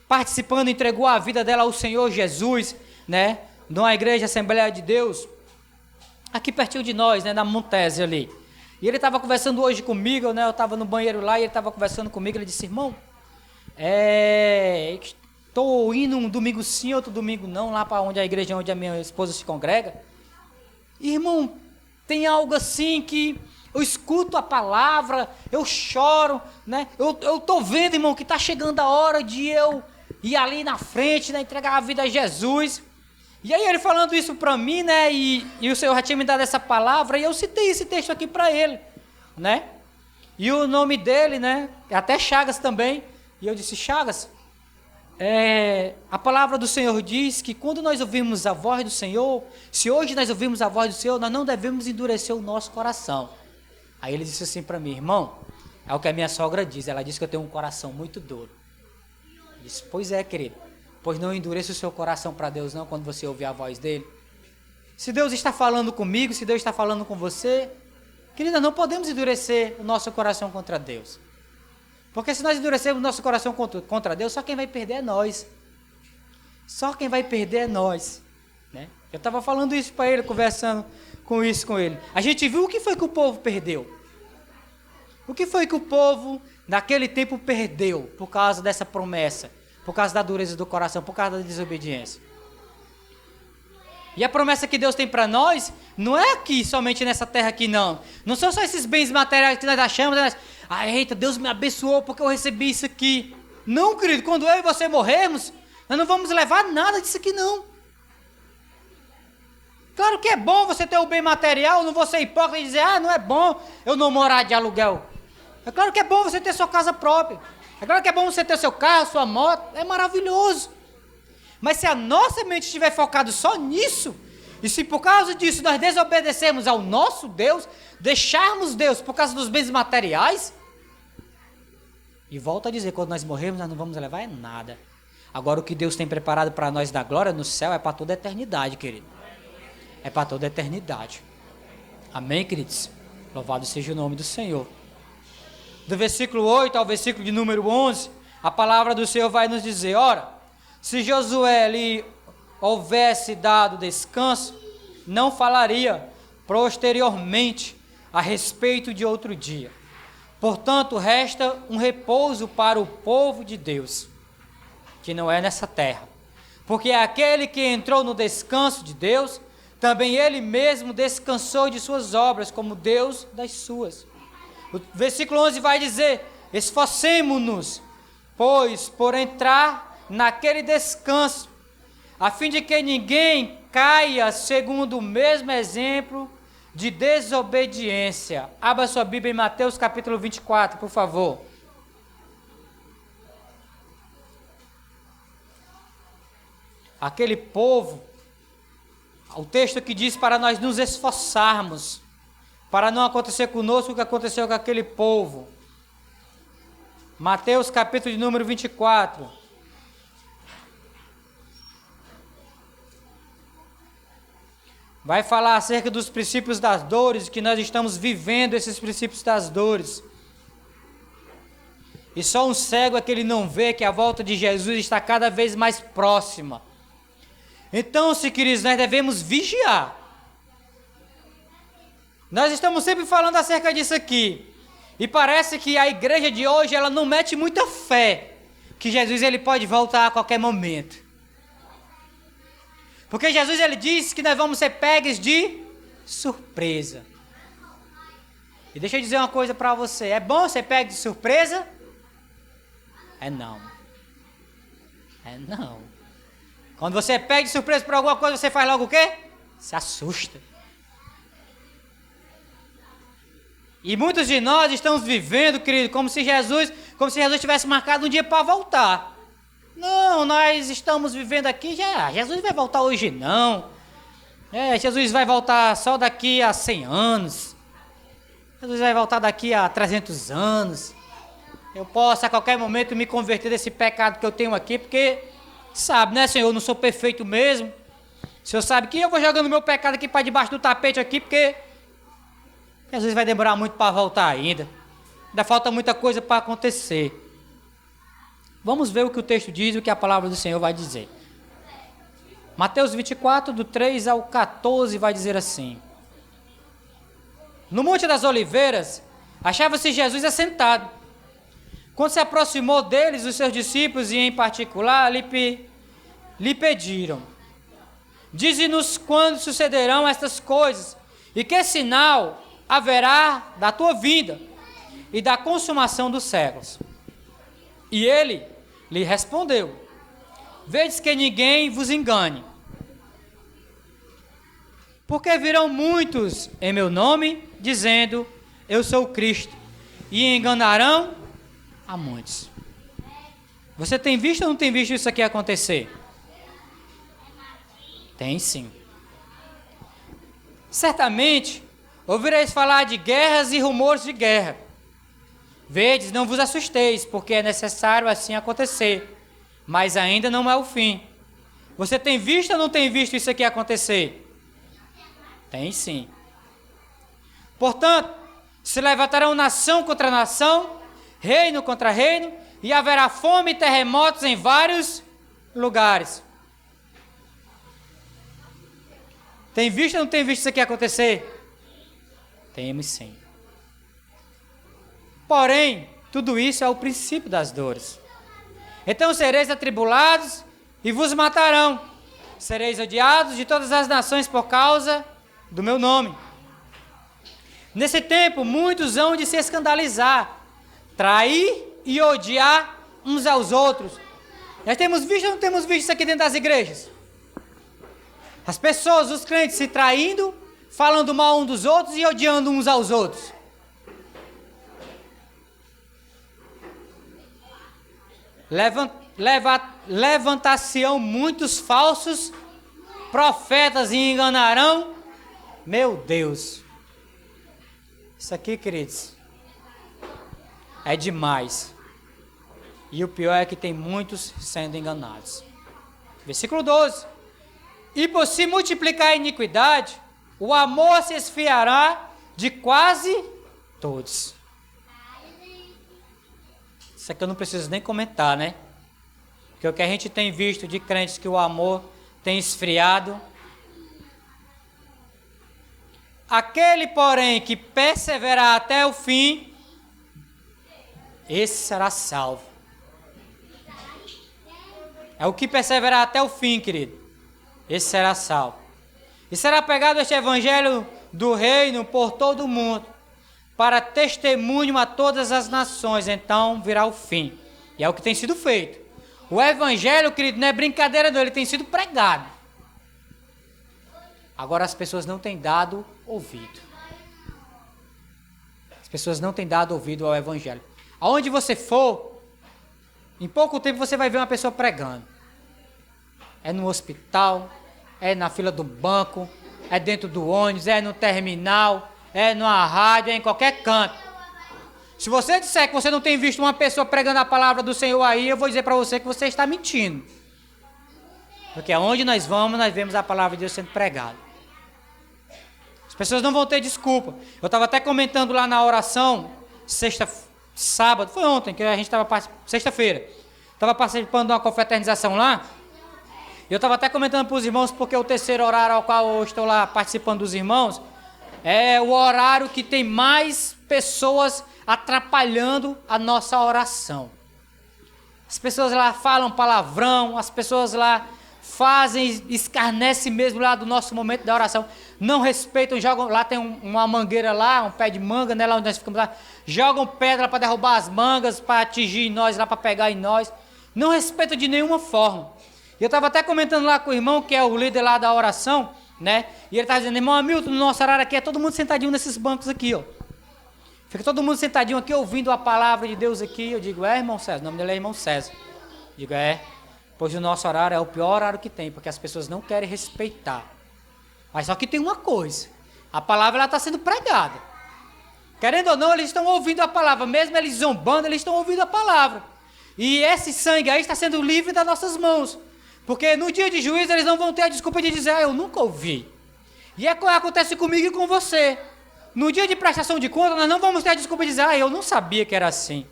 participando, entregou a vida dela ao Senhor Jesus, né? Numa igreja Assembleia de Deus, aqui pertinho de nós, né? Na Montese ali. E ele estava conversando hoje comigo, né? Eu estava no banheiro lá e ele estava conversando comigo. Ele disse, irmão, estou indo um domingo sim, outro domingo não, lá para onde a igreja onde a minha esposa se congrega. Irmão, tem algo assim que eu escuto a palavra, eu choro, né? Eu estou vendo, irmão, que está chegando a hora de eu ir ali na frente, né? Entregar a vida a Jesus. E aí ele falando isso para mim, né? E o Senhor já tinha me dado essa palavra, e eu citei esse texto aqui para ele, né? E o nome dele, né? É até Chagas também. E eu disse, Chagas, a palavra do Senhor diz que quando nós ouvirmos a voz do Senhor, se hoje nós ouvirmos a voz do Senhor, nós não devemos endurecer o nosso coração. Aí ele disse assim para mim, irmão, é o que a minha sogra diz, ela disse que eu tenho um coração muito duro. Eu disse, pois é, querido, pois não endureça o seu coração para Deus não, quando você ouvir a voz dele. Se Deus está falando comigo, se Deus está falando com você, querida, não podemos endurecer o nosso coração contra Deus. Porque se nós endurecermos o nosso coração contra Deus, só quem vai perder é nós. Só quem vai perder é nós, né? Eu estava falando isso para ele, conversando com ele. A gente viu o que foi que o povo perdeu. O que foi que o povo, naquele tempo, perdeu por causa dessa promessa, por causa da dureza do coração, por causa da desobediência. E a promessa que Deus tem para nós, não é aqui, somente nessa terra aqui, não. Não são só esses bens materiais que nós achamos, né? Eita, Deus me abençoou porque eu recebi isso aqui. Não, querido, quando eu e você morrermos, nós não vamos levar nada disso aqui, não. Claro que é bom você ter o bem material, não vou ser hipócrita e dizer, não é bom eu não morar de aluguel. É claro que é bom você ter sua casa própria. É claro que é bom você ter seu carro, sua moto, é maravilhoso. Mas se a nossa mente estiver focada só nisso, e se por causa disso nós desobedecermos ao nosso Deus, deixarmos Deus por causa dos bens materiais, e volto a dizer, quando nós morrermos nós não vamos levar nada. Agora o que Deus tem preparado para nós da glória no céu é para toda a eternidade, querido. É para toda a eternidade. Amém, queridos? Louvado seja o nome do Senhor. Do versículo 8 ao versículo de número 11, a palavra do Senhor vai nos dizer, ora, se Josué lhe houvesse dado descanso, não falaria posteriormente a respeito de outro dia. Portanto, resta um repouso para o povo de Deus, que não é nessa terra. Porque aquele que entrou no descanso de Deus, também ele mesmo descansou de suas obras, como Deus das suas. O versículo 11 vai dizer: esforcemo-nos, pois, por entrar naquele descanso, a fim de que ninguém caia segundo o mesmo exemplo de desobediência. Abra sua Bíblia em Mateus capítulo 24, por favor. Aquele povo, o texto que diz para nós nos esforçarmos, para não acontecer conosco o que aconteceu com aquele povo. Mateus capítulo de número 24. Vai falar acerca dos princípios das dores, que nós estamos vivendo esses princípios das dores. E só um cego é que ele não vê que a volta de Jesus está cada vez mais próxima. Então, se queridos, nós devemos vigiar. Nós estamos sempre falando acerca disso aqui. E parece que a igreja de hoje, ela não mete muita fé que Jesus ele pode voltar a qualquer momento. Porque Jesus ele disse que nós vamos ser pegos de surpresa. E deixa eu dizer uma coisa para você. É bom ser pego de surpresa? É não. É não. Quando você é pego de surpresa por alguma coisa, você faz logo o quê? Se assusta. E muitos de nós estamos vivendo, querido, como se Jesus tivesse marcado um dia para voltar. Não, nós estamos vivendo aqui já. Jesus vai voltar hoje não. Jesus vai voltar só daqui a 100 anos. Jesus vai voltar daqui a 300 anos. Eu posso a qualquer momento me converter desse pecado que eu tenho aqui, porque sabe, né, Senhor, eu não sou perfeito mesmo. O Senhor sabe que eu vou jogando meu pecado aqui para debaixo do tapete aqui, porque Jesus vai demorar muito para voltar ainda. Ainda falta muita coisa para acontecer. Vamos ver o que o texto diz e o que a palavra do Senhor vai dizer. Mateus 24, do 3 ao 14, vai dizer assim: no Monte das Oliveiras, achava-se Jesus assentado. Quando se aproximou deles, os seus discípulos, e em particular, lhe pediram: dize-nos quando sucederão estas coisas, e que sinal haverá da tua vinda e da consumação dos séculos. E ele lhe respondeu: vedes que ninguém vos engane. Porque virão muitos em meu nome, dizendo: eu sou o Cristo, e enganarão a muitos. Você tem visto ou não tem visto isso aqui acontecer? Tem sim. Certamente ouvireis falar de guerras e rumores de guerra. Vedes, não vos assusteis, porque é necessário assim acontecer, mas ainda não é o fim. Você tem visto ou não tem visto isso aqui acontecer? Tem sim. Portanto, se levantarão nação contra nação, reino contra reino, e haverá fome e terremotos em vários lugares. Tem visto ou não tem visto isso aqui acontecer? Temos sim. Porém, tudo isso é o princípio das dores. Então sereis atribulados e vos matarão. Sereis odiados de todas as nações por causa do meu nome. Nesse tempo, muitos hão de se escandalizar, trair e odiar uns aos outros. Nós temos visto ou não temos visto isso aqui dentro das igrejas? As pessoas, os crentes, se traindo, falando mal uns dos outros e odiando uns aos outros. Levantar-se-ão muitos falsos profetas e enganarão. Meu Deus. Isso aqui, queridos, é demais. E o pior é que tem muitos sendo enganados. Versículo 12. E por se multiplicar a iniquidade, o amor se esfriará de quase todos. Isso aqui eu não preciso nem comentar, né? Porque o que a gente tem visto de crentes que o amor tem esfriado. Aquele, porém, que perseverar até o fim, esse será salvo. É o que perseverar até o fim, querido. Esse será salvo. E será pregado este evangelho do reino por todo o mundo, para testemunho a todas as nações, então virá o fim. E é o que tem sido feito. O evangelho, querido, não é brincadeira não, ele tem sido pregado. Agora as pessoas não têm dado ouvido. As pessoas não têm dado ouvido ao evangelho. Aonde você for, em pouco tempo você vai ver uma pessoa pregando. É no hospital, é na fila do banco, é dentro do ônibus, é no terminal, é numa rádio, é em qualquer canto. Se você disser que você não tem visto uma pessoa pregando a palavra do Senhor aí, eu vou dizer para você que você está mentindo. Porque aonde nós vamos, nós vemos a palavra de Deus sendo pregada. As pessoas não vão ter desculpa. Eu estava até comentando lá na oração, sábado, foi ontem, que a gente estava, sexta-feira, estava participando de uma confraternização lá. Eu estava até comentando para os irmãos, porque o terceiro horário ao qual eu estou lá participando dos irmãos, é o horário que tem mais pessoas atrapalhando a nossa oração. As pessoas lá falam palavrão, as pessoas lá fazem, escarnecem mesmo lá do nosso momento da oração, não respeitam, jogam, lá tem uma mangueira lá, um pé de manga, né, lá onde nós ficamos lá, jogam pedra para derrubar as mangas, para atingir em nós, lá para pegar em nós, não respeitam de nenhuma forma. Eu estava até comentando lá com o irmão, que é o líder lá da oração, né? E ele estava dizendo, irmão Hamilton, no nosso horário aqui é todo mundo sentadinho nesses bancos aqui, ó. Fica todo mundo sentadinho aqui, ouvindo a palavra de Deus aqui. Eu digo, irmão César, o nome dele é irmão César. Eu digo, pois o nosso horário é o pior horário que tem, porque as pessoas não querem respeitar. Mas só que tem uma coisa, a palavra está sendo pregada. Querendo ou não, eles estão ouvindo a palavra, mesmo eles zombando, eles estão ouvindo a palavra. E esse sangue aí está sendo livre das nossas mãos. Porque no dia de juízo eles não vão ter a desculpa de dizer, eu nunca ouvi. E é o que acontece comigo e com você. No dia de prestação de conta, nós não vamos ter a desculpa de dizer, eu não sabia que era assim.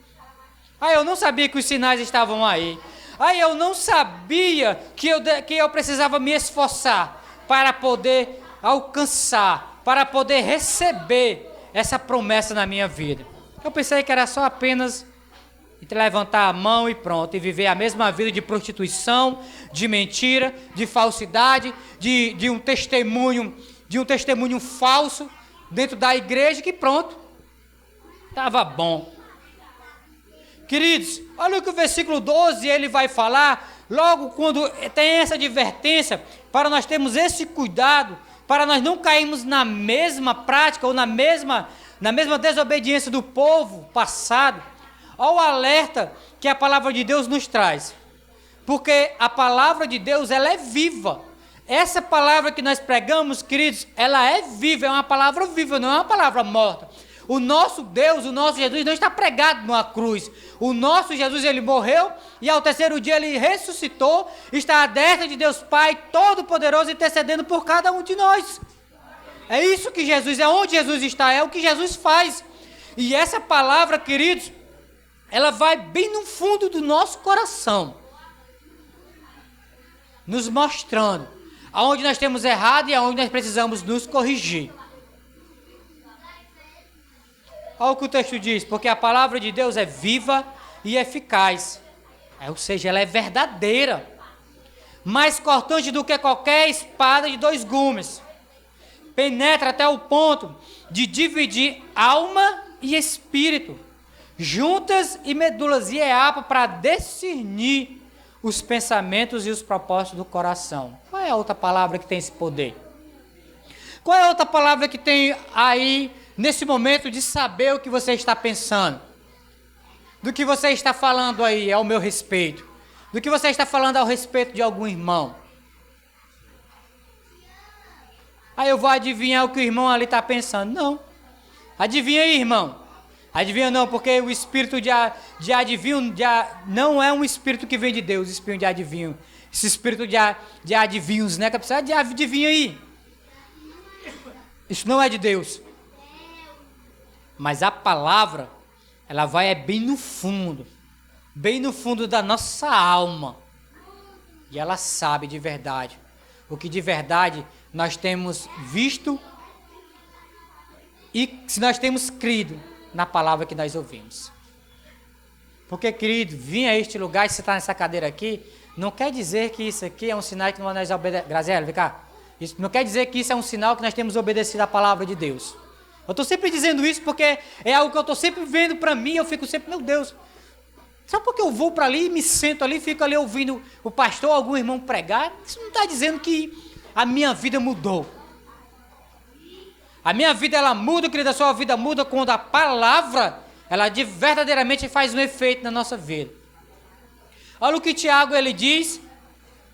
Eu não sabia que os sinais estavam aí. Eu não sabia que eu precisava me esforçar para poder alcançar, para poder receber essa promessa na minha vida. Eu pensei que era só apenas levantar a mão e pronto, e viver a mesma vida de prostituição, de mentira, de falsidade, de um testemunho falso dentro da igreja, que pronto, estava bom. Queridos, olha o que o versículo 12 ele vai falar, logo quando tem essa advertência, para nós termos esse cuidado, para nós não cairmos na mesma prática ou na mesma desobediência do povo passado. Olha o alerta que a palavra de Deus nos traz. Porque a palavra de Deus, ela é viva. Essa palavra que nós pregamos, queridos, ela é viva, é uma palavra viva, não é uma palavra morta. O nosso Deus, o nosso Jesus não está pregado numa cruz. O nosso Jesus, ele morreu e ao terceiro dia ele ressuscitou, está à destra de Deus Pai Todo-Poderoso, intercedendo por cada um de nós. É isso que Jesus, é onde Jesus está, é o que Jesus faz. E essa palavra, queridos, ela vai bem no fundo do nosso coração, nos mostrando aonde nós temos errado e aonde nós precisamos nos corrigir. Olha o que o texto diz, porque a palavra de Deus é viva e eficaz, ou seja, ela é verdadeira, mais cortante do que qualquer espada de 2 gumes, penetra até o ponto de dividir alma e espírito, juntas e medulas, e é apta para discernir os pensamentos e os propósitos do coração. Qual é a outra palavra que tem esse poder? Qual é a outra palavra que tem aí, nesse momento, de saber o que você está pensando? Do que você está falando aí ao meu respeito? Do que você está falando ao respeito de algum irmão? Aí eu vou adivinhar o que o irmão ali está pensando. Não. Adivinha aí, irmão. Adivinha não, porque o espírito de adivinho não é um espírito que vem de Deus, o espírito de adivinho. Esse espírito de adivinhos, né? Que precisa de adivinha aí. Isso não é de Deus. Mas a palavra, ela vai bem no fundo da nossa alma. E ela sabe de verdade o que de verdade nós temos visto e se nós temos crido na palavra que nós ouvimos. Porque, querido, vir a este lugar e sentar nessa cadeira aqui, não quer dizer que isso aqui é um sinal que nós obedecemos. Graziela, vem cá. Isso não quer dizer que isso é um sinal que nós temos obedecido à palavra de Deus. Eu estou sempre dizendo isso porque é algo que eu estou sempre vendo para mim, eu fico sempre, meu Deus, sabe por que eu vou para ali, me sento ali, fico ali ouvindo o pastor, algum irmão pregar? Isso não está dizendo que a minha vida mudou. A minha vida, ela muda, querida, a sua vida muda quando a palavra, ela verdadeiramente faz um efeito na nossa vida. Olha o que Tiago, ele diz,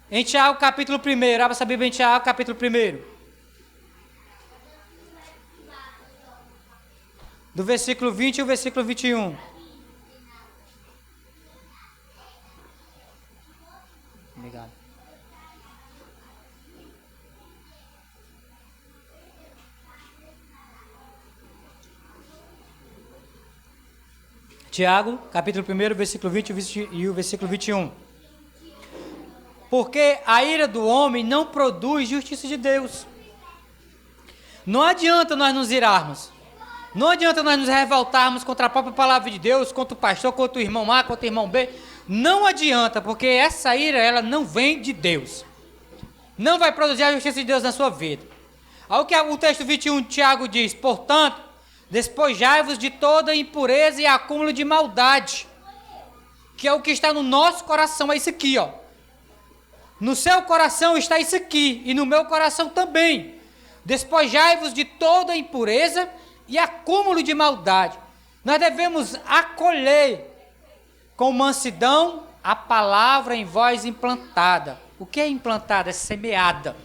em Tiago capítulo 1, abra essa Bíblia em Tiago capítulo 1. Do versículo 20 ao versículo 21. Obrigado. Tiago, capítulo 1, versículo 20 e o versículo 21. Porque a ira do homem não produz justiça de Deus. Não adianta nós nos irarmos. Não adianta nós nos revoltarmos contra a própria palavra de Deus, contra o pastor, contra o irmão A, contra o irmão B. Não adianta, porque essa ira, ela não vem de Deus. Não vai produzir a justiça de Deus na sua vida. Olha o que o texto 21 de Tiago diz. Portanto, despojai-vos de toda impureza e acúmulo de maldade. Que é o que está no nosso coração, é isso aqui, ó. No seu coração está isso aqui, e no meu coração também. Despojai-vos de toda impureza e acúmulo de maldade. Nós devemos acolher com mansidão a palavra em vós implantada. O que é implantada? É semeada.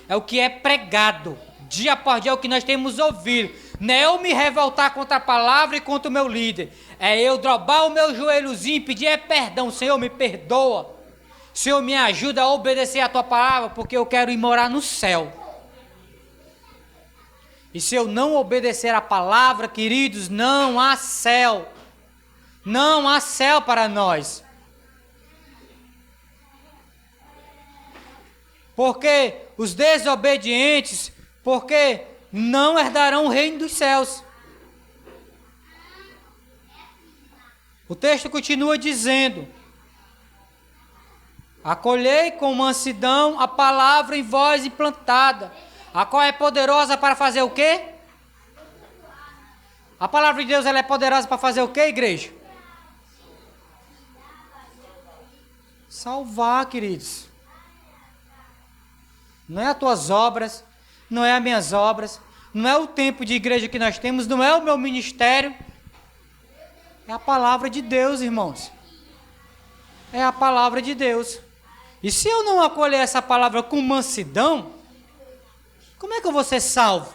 É o que é pregado. Dia após dia é o que nós temos ouvido. Não é eu me revoltar contra a palavra e contra o meu líder. É eu dobrar o meu joelhozinho e pedir perdão. Senhor, me perdoa. Senhor, me ajuda a obedecer a tua palavra, porque eu quero ir morar no céu. E se eu não obedecer a palavra, queridos, não há céu. Não há céu para nós. Porque os desobedientes, porque não herdarão o reino dos céus. O texto continua dizendo: acolhei com mansidão a palavra em vós implantada, a qual é poderosa para fazer o quê? A palavra de Deus, ela é poderosa para fazer o quê, igreja? Salvar, queridos. Não é as tuas obras, não é as minhas obras, não é o tempo de igreja que nós temos, não é o meu ministério. É a palavra de Deus, irmãos. É a palavra de Deus. E se eu não acolher essa palavra com mansidão, como é que eu vou ser salvo?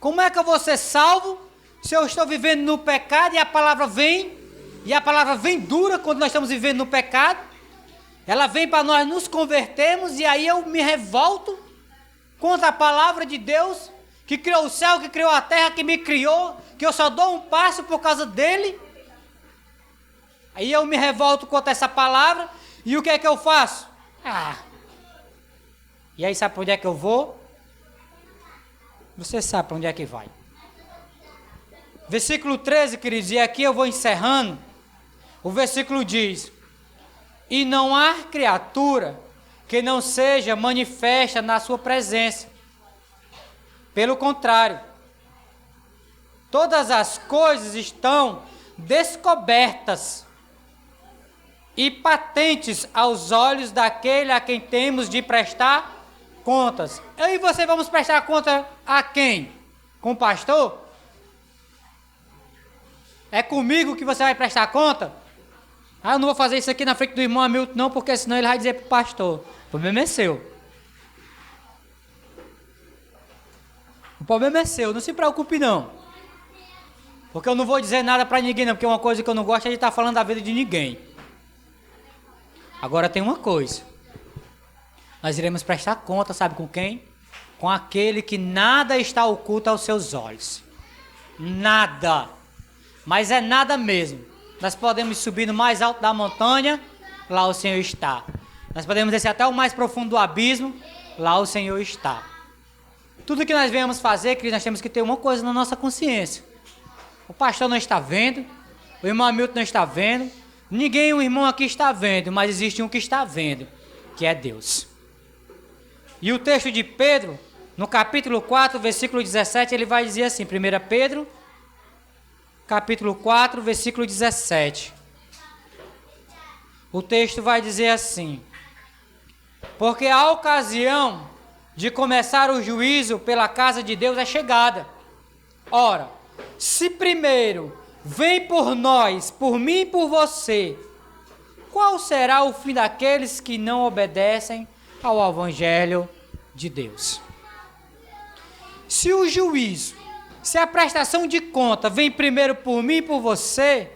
Como é que eu vou ser salvo se eu estou vivendo no pecado e a palavra vem, e a palavra vem dura quando nós estamos vivendo no pecado? Ela vem para nós nos convertermos e aí eu me revolto contra a palavra de Deus, que criou o céu, que criou a terra, que me criou, que eu só dou um passo por causa dele. Aí eu me revolto contra essa palavra e o que é que eu faço? E aí sabe para onde é que eu vou? Você sabe para onde é que vai. Versículo 13, queridos, e aqui eu vou encerrando. O versículo diz: e não há criatura que não seja manifesta na sua presença. Pelo contrário, todas as coisas estão descobertas e patentes aos olhos daquele a quem temos de prestar contas. Eu e você vamos prestar conta a quem? Com o pastor? É comigo que você vai prestar conta? Eu não vou fazer isso aqui na frente do irmão Hamilton não, porque senão ele vai dizer para o pastor. O problema é seu. O problema é seu, não se preocupe não. Porque eu não vou dizer nada para ninguém não, porque uma coisa que eu não gosto é de estar falando da vida de ninguém. Agora tem uma coisa. Nós iremos prestar conta, sabe com quem? Com aquele que nada está oculto aos seus olhos. Nada. Mas é nada mesmo. Nós podemos subir no mais alto da montanha, lá o Senhor está. Nós podemos descer até o mais profundo do abismo, lá o Senhor está. Tudo que nós venhamos fazer, queridos, nós temos que ter uma coisa na nossa consciência. O pastor não está vendo, o irmão Hamilton não está vendo, ninguém, o irmão aqui está vendo, mas existe um que está vendo, que é Deus. E o texto de Pedro, no capítulo 4, versículo 17, ele vai dizer assim, 1 Pedro, capítulo 4, versículo 17. O texto vai dizer assim: porque a ocasião de começar o juízo pela casa de Deus é chegada. Ora, se primeiro vem por nós, por mim e por você, qual será o fim daqueles que não obedecem ao Evangelho de Deus? Se o juízo, se a prestação de conta vem primeiro por mim e por você,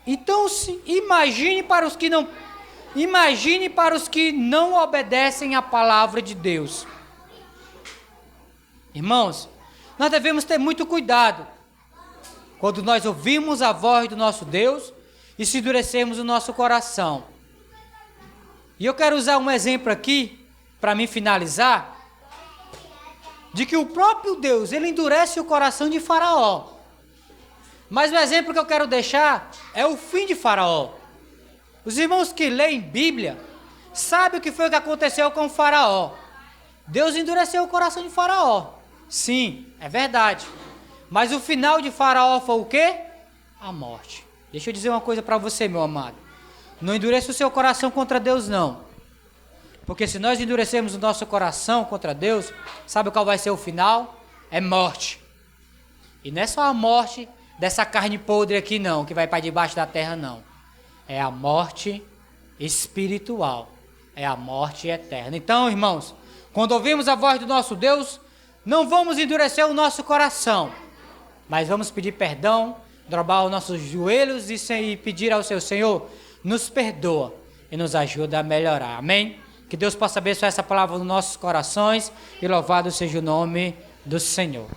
então imagine para os que não obedecem à palavra de Deus. Irmãos, nós devemos ter muito cuidado quando nós ouvimos a voz do nosso Deus e se endurecermos o nosso coração. E eu quero usar um exemplo aqui, para me finalizar, de que o próprio Deus, ele endurece o coração de Faraó. Mas o exemplo que eu quero deixar é o fim de Faraó. Os irmãos que leem Bíblia sabem o que foi que aconteceu com Faraó. Deus endureceu o coração de Faraó. Sim, é verdade. Mas o final de Faraó foi o quê? A morte. Deixa eu dizer uma coisa para você, meu amado. Não endureça o seu coração contra Deus, não. Porque se nós endurecermos o nosso coração contra Deus, sabe qual vai ser o final? É morte. E não é só a morte dessa carne podre aqui, não, que vai para debaixo da terra, não. É a morte espiritual. É a morte eterna. Então, irmãos, quando ouvimos a voz do nosso Deus, não vamos endurecer o nosso coração, mas vamos pedir perdão, dobrar os nossos joelhos e pedir ao seu Senhor, nos perdoa e nos ajuda a melhorar. Amém? Que Deus possa abençoar essa palavra nos nossos corações e louvado seja o nome do Senhor.